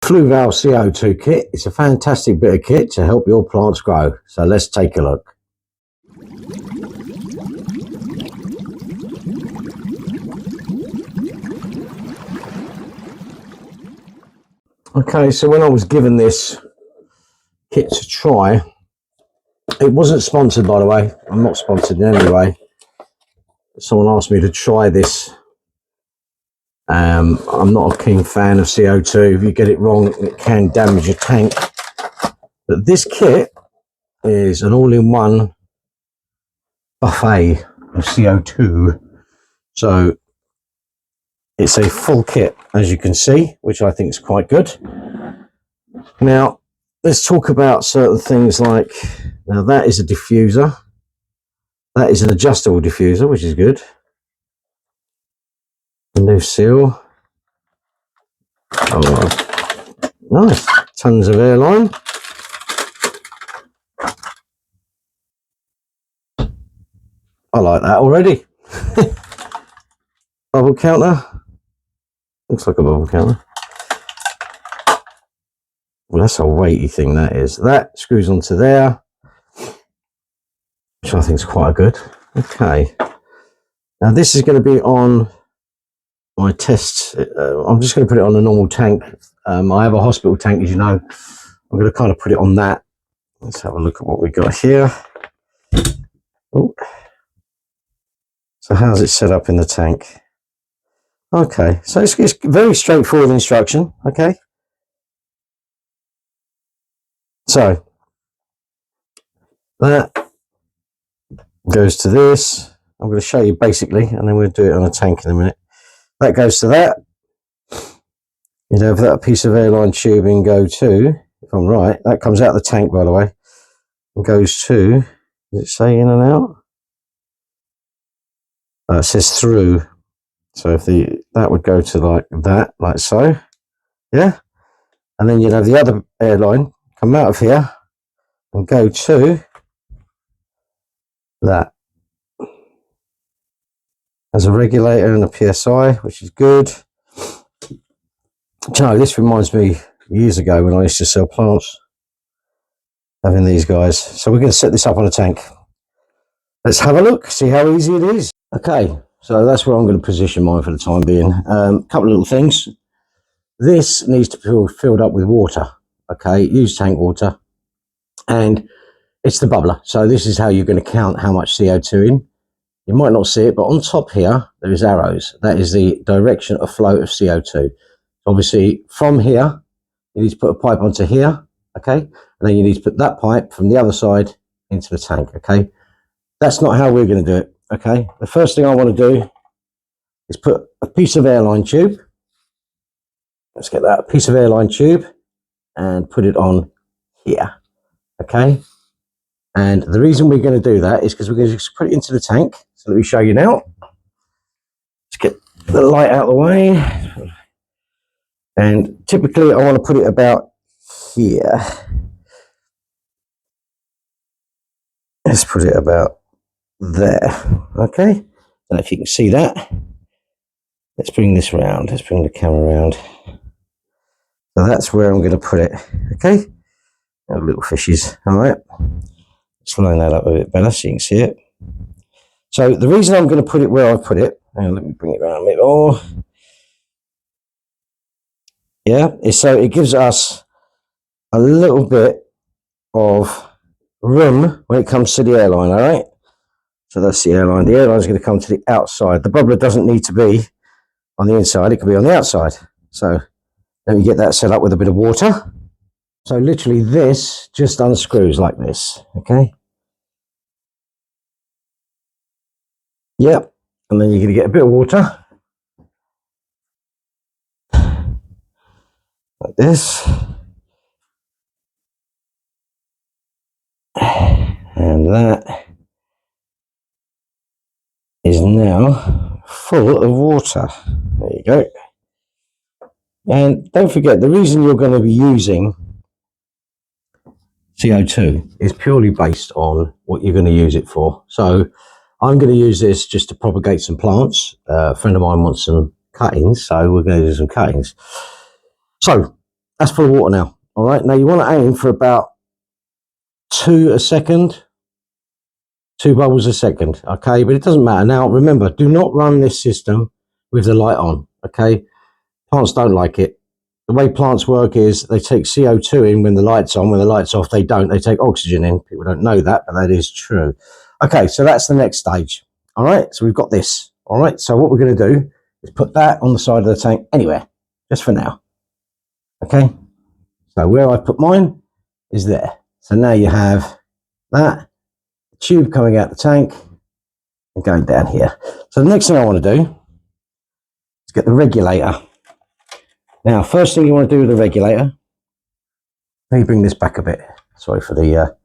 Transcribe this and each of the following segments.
Fluval CO2 Kit. It's a fantastic bit of kit to help your plants grow. So let's take a look. Okay, so when I was given this kit to try, it wasn't sponsored, by the way. I'm not sponsored in any way. Someone asked me to try this. I'm not a keen fan of CO2. If you get it wrong, it can damage your tank. But this kit is an all-in-one buffet of CO2. So it's a full kit, as you can see, which I think is quite good. Now, let's talk about certain things like, now that is a diffuser. That is an adjustable diffuser, which is good. A new seal. Oh, nice. Tons of airline. I like that already. Bubble counter. Looks like a bubble counter. Well, that's a weighty thing, that is. That screws onto there, which I think is quite good. Okay. Now this is going to be on my test. I'm just going to put it on a normal tank. I have a hospital tank, as you know. I'm going to kind of put it on that. Let's have a look at what we got here. Oh. So how's it set up in the tank? Okay, so it's very straightforward instruction. Okay. So that goes to this. I'm going to show you basically, and then we'll do it on a tank in a minute. That goes to that. You'd have that piece of airline tubing go to, if I'm right, that comes out of the tank, by the way, and goes to, does it say in and out? It says through. So if that would go to like that, like so, yeah. And then you'd have the other airline come out of here and go to that. There's a regulator and a PSI, which is good. You know, this reminds me years ago when I used to sell plants, having these guys. So we're going to set this up on a tank. Let's have a look, see how easy it is. Okay, so that's where I'm going to position mine for the time being. Couple of little things. This needs to be filled up with water. Okay, use tank water. And it's the bubbler. So this is how you're going to count how much CO2 in. You might not see it, but on top here, there is arrows. That is the direction of flow of CO2. Obviously, from here, you need to put a pipe onto here, okay? And then you need to put that pipe from the other side into the tank, okay? That's not how we're going to do it, okay? The first thing I want to do is put a piece of airline tube. Let's get that, a piece of airline tube, and put it on here, okay? And the reason we're going to do that is because we're going to just put it into the tank. So let me show you now. Let's get the light out of the way. And typically I want to put it about here. Let's put it about there. Okay. And if you can see that, let's bring this round. Let's bring the camera around. So that's where I'm going to put it. Okay. Now, little fishes. All right. Let's line that up a bit better so you can see it. So the reason I'm going to put it where I put it, and let me bring it around a bit more. Yeah, is so it gives us a little bit of room when it comes to the airline, all right? So that's the airline. The airline is going to come to the outside. The bubbler doesn't need to be on the inside. It can be on the outside. So let me get that set up with a bit of water. So literally this just unscrews like this, okay? Yep, and then you're going to get a bit of water. Like this. And that is now full of water. There you go. And don't forget, the reason you're going to be using CO2 is purely based on what you're going to use it for. So I'm going to use this just to propagate some plants. A friend of mine wants some cuttings, so we're going to do some cuttings. So that's full of water now. All right, now you want to aim for about 2 a second, 2 bubbles a second. Okay, but it doesn't matter. Now remember, do not run this system with the light on. Okay, plants don't like it. The way plants work is they take CO2 in when the light's on. When the light's off, they don't. They take oxygen in. People don't know that, but that is true. Okay, so that's the next stage. All right, so we've got this. All right, so what we're going to do is put that on the side of the tank anywhere, just for now. Okay, so where I put mine is there. So now you have that tube coming out the tank and going down here. So the next thing I want to do is get the regulator. Now, first thing you want to do with the regulator, let me bring this back a bit. Sorry for the,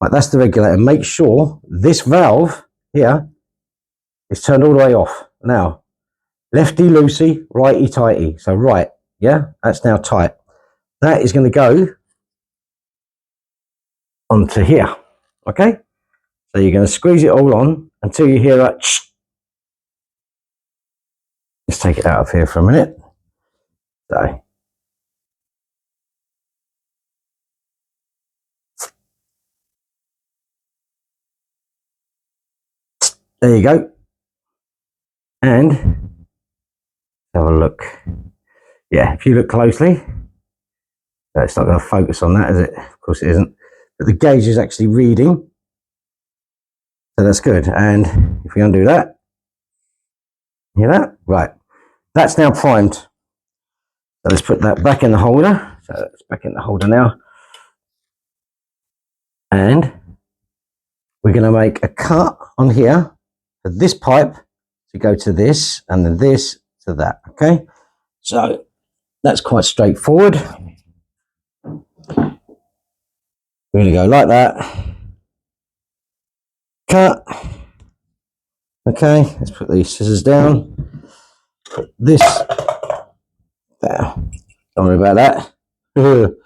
right, that's the regulator. Make sure this valve here is turned all the way off. Now, lefty loosey, righty tighty. So right, yeah, that's now tight. That is going to go onto here, okay? So you're going to squeeze it all on until you hear that. Let's take it out of here for a minute. So, there you go. And have a look. Yeah, if you look closely, it's not going to focus on that, is it? Of course it isn't. But the gauge is actually reading. So that's good. And if we undo that, hear that? Right. That's now primed. So let's put that back in the holder. So it's back in the holder now. And we're going to make a cut on here for this pipe to go to this, and then this to that. Okay. So that's quite straightforward. We're going to go like that. Cut. Okay, let's put these scissors down. Put this down. Don't worry about that. You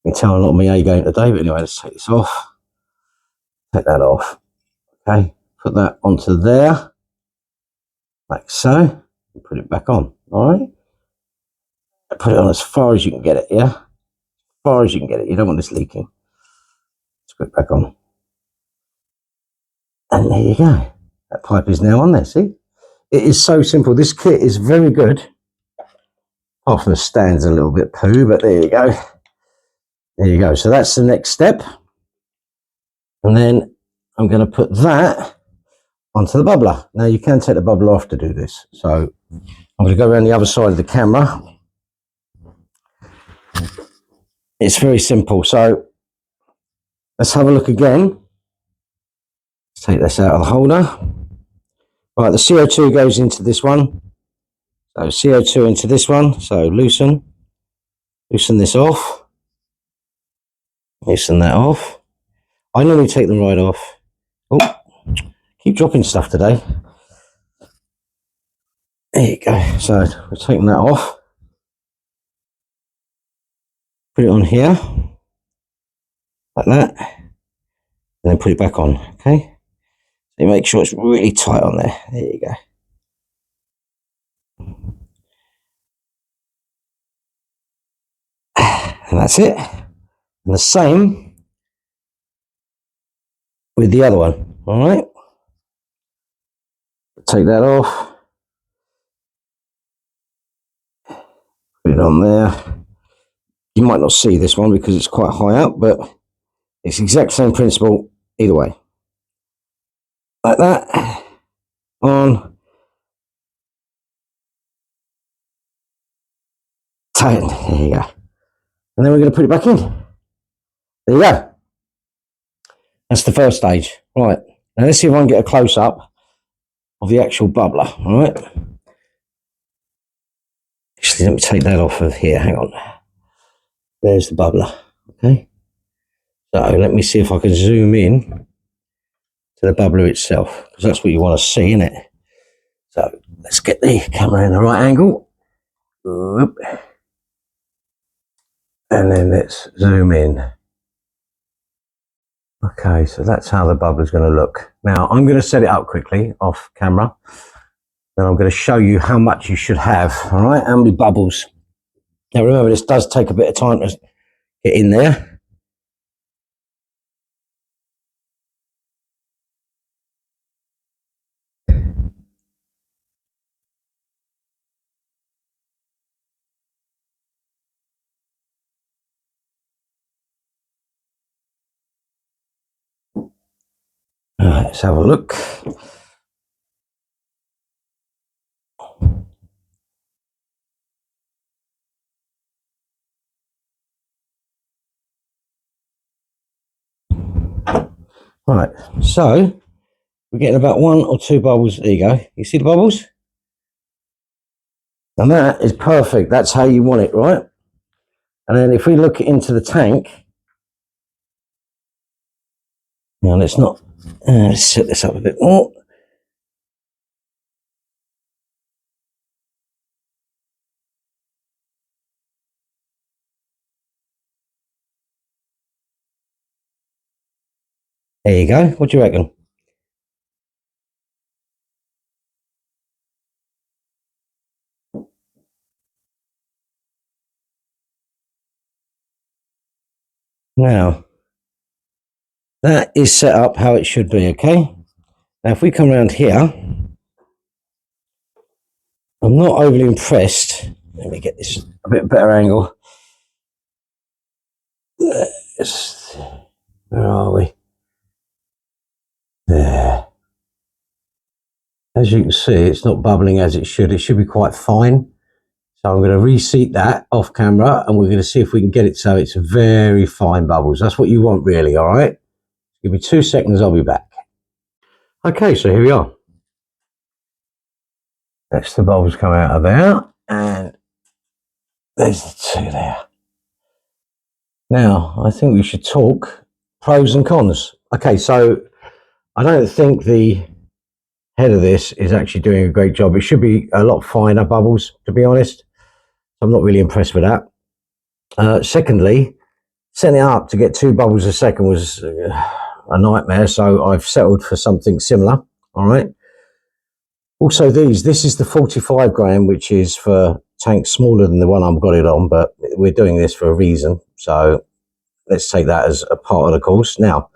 can tell I'm not my A game today, but anyway, let's take this off. Take that off. Okay, put that onto there, like so. And put it back on. All right. Put it on as far as you can get it. Yeah, as far as you can get it. You don't want this leaking. Let's put it back on. And there you go. That pipe is now on there. See, it is so simple. This kit is very good. Apart from the stand's a little bit poo, but there you go. There you go. So that's the next step. And then I'm going to put that onto the bubbler. Now you can take the bubbler off to do this. So I'm going to go around the other side of the camera. It's very simple. So let's have a look again. Let's take this out of the holder. Right, the CO2 goes into this one. So CO2 into this one. So loosen this off. Loosen that off. I normally take them right off. Oh, keep dropping stuff today. There you go. So we're taking that off. Put it on here. Like that. And then put it back on. Okay. So you make sure it's really tight on there. There you go. And that's it. And the same with the other one. All right. Take that off. Put it on there. You might not see this one because it's quite high up, but it's the exact same principle either way. Like that. On. Tighten. There you go. And then we're going to put it back in. There you go. That's the first stage. Right. Now let's see if I can get a close up of the actual bubbler. All right. Actually, let me take that off of here. Hang on. There's the bubbler. Okay. So let me see if I can zoom in to the bubbler itself, because that's what you want to see, isn't it? So let's get the camera in the right angle. Whoop. And then let's zoom in. Okay, so that's how the bubbler is going to look. Now I'm going to set it up quickly off camera. Then I'm going to show you how much you should have. All right, how many bubbles Now remember, this does take a bit of time to get in there. All right, let's have a look. Right, so we're getting about 1 or 2 bubbles. There you go. You see the bubbles? And that is perfect. That's how you want it, right? And then if we look into the tank, now let's not, let's set this up a bit more. There you go. What do you reckon? Now, that is set up how it should be, okay? Now, if we come around here, I'm not overly impressed. Let me get this a bit better angle. Where are we? There. As you can see, it's not bubbling as it should. It should be quite fine. So I'm going to reseat that off camera, and we're going to see if we can get it so it's very fine bubbles. That's what you want, really, all right? Give me 2 seconds, I'll be back. Okay, so here we are. That's the bubbles come out of there, and there's the 2 there. Now, I think we should talk pros and cons. Okay, so I don't think the head of this is actually doing a great job. It should be a lot finer bubbles, to be honest. I'm not really impressed with that. Secondly, setting it up to get 2 bubbles a second was a nightmare, so I've settled for something similar. All right. Also, this is the 45 gram, which is for tanks smaller than the one I've got it on, but we're doing this for a reason. So let's take that as a part of the course. Now,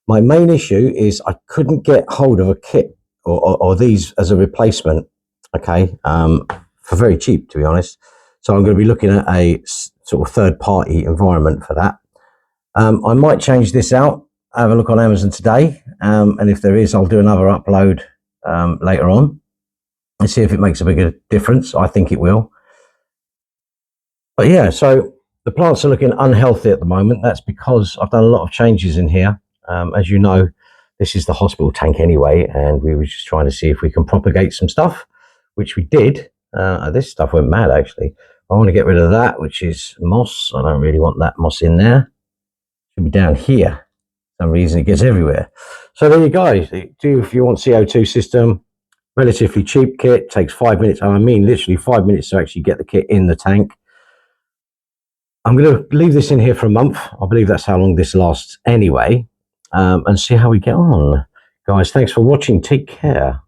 my main issue is I couldn't get hold of a kit or these as a replacement, okay, for very cheap, to be honest. So I'm going to be looking at a sort of third-party environment for that. I might change this out, have a look on Amazon today, and if there is, I'll do another upload later on and see if it makes a bigger difference. I think it will. But yeah, so the plants are looking unhealthy at the moment. That's because I've done a lot of changes in here. As you know, this is the hospital tank anyway, and we were just trying to see if we can propagate some stuff, which we did. This stuff went mad, actually. I want to get rid of that, which is moss. I don't really want that moss in there. It should be down here. For some reason it gets everywhere. So there you go. If you want CO2 system, relatively cheap kit, takes 5 minutes. And I mean literally 5 minutes to actually get the kit in the tank. I'm going to leave this in here for a month. I believe that's how long this lasts anyway, and see how we get on. Guys, thanks for watching. Take care.